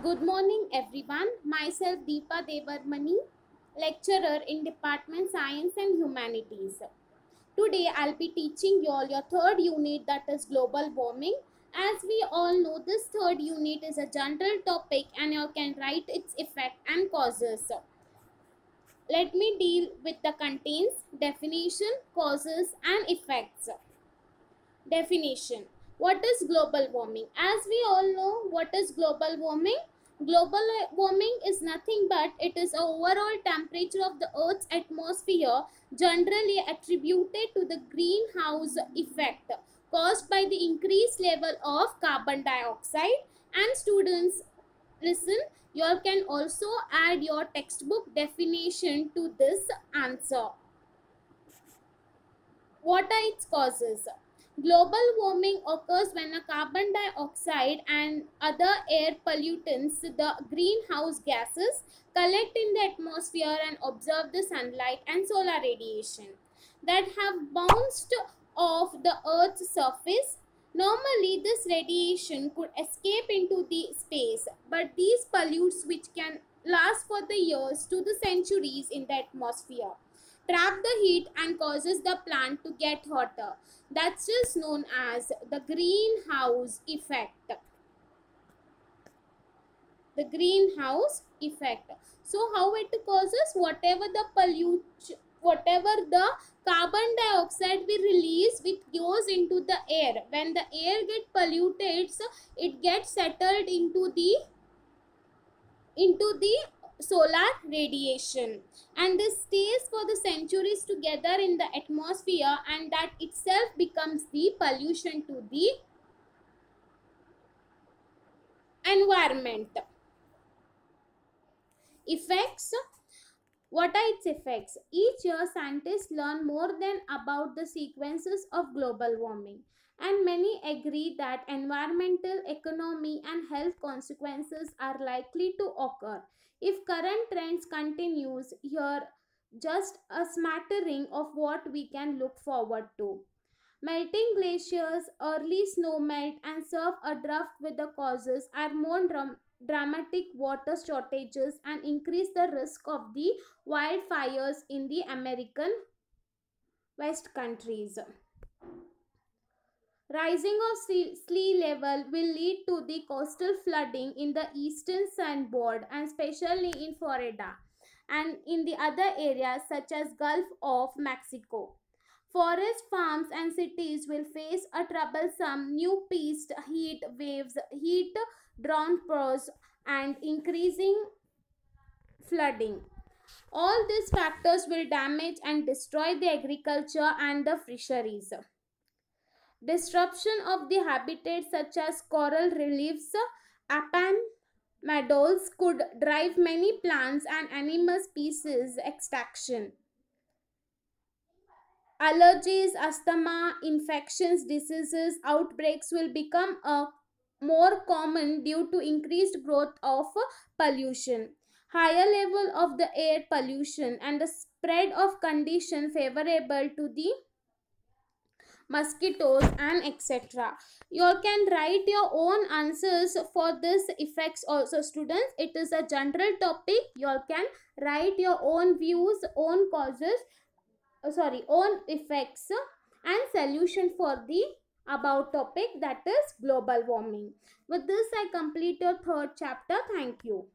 Good morning, everyone. Myself Deepa Devarmani, lecturer in Department Science and Humanities. Today, I'll be teaching you all your third unit, that is global warming. As we all know, this third unit is a general topic and you can write its effect and causes. Let me deal with the contents, definition, causes, and effects. Definition. What is global warming? As we all know, what is global warming? Global warming is nothing but it is the overall temperature of the Earth's atmosphere generally attributed to the greenhouse effect caused by the increased level of carbon dioxide. And students, listen, you all can also add your textbook definition to this answer. What are its causes? Global warming occurs when a carbon dioxide and other air pollutants, the greenhouse gases, collect in the atmosphere and absorb the sunlight and solar radiation that have bounced off the Earth's surface. Normally, this radiation could escape into the space, but these pollutes, which can last for the years to the centuries in the atmosphere, trap the heat and causes the plant to get hotter. That's just known as the greenhouse effect. The greenhouse effect. So how it causes? Whatever the carbon dioxide we release, it goes into the air. When the air gets polluted, so it gets settled into the solar radiation, and this stays for the centuries together in the atmosphere, and that itself becomes the pollution to the environment. Effects. What are its effects? Each year, scientists learn more than about the sequences of global warming, and many agree that environmental, economy, and health consequences are likely to occur. If current trends continues, here just a smattering of what we can look forward to. Melting glaciers, early snow melt, and surf a drought with the causes are more dramatic water shortages and increase the risk of the wildfires in the American West countries. Rising of sea level will lead to the coastal flooding in the eastern seaboard and especially in Florida and in the other areas such as Gulf of Mexico. Forest farms and cities will face a troublesome new pest heat waves, heat downpours, and increasing flooding. All these factors will damage and destroy the agriculture and the fisheries. Disruption of the habitat such as coral reefs, apan meadows could drive many plants and animal species extinction. Allergies, asthma, infections, diseases, outbreaks will become more common due to increased growth of pollution. Higher level of the air pollution and the spread of condition favorable to the mosquitoes and etc. You all can write your own answers for this effects also, students. It is a general topic. You all can write your own views, own causes, own effects and solution for the about topic, that is global warming. With this I complete your third chapter. Thank you.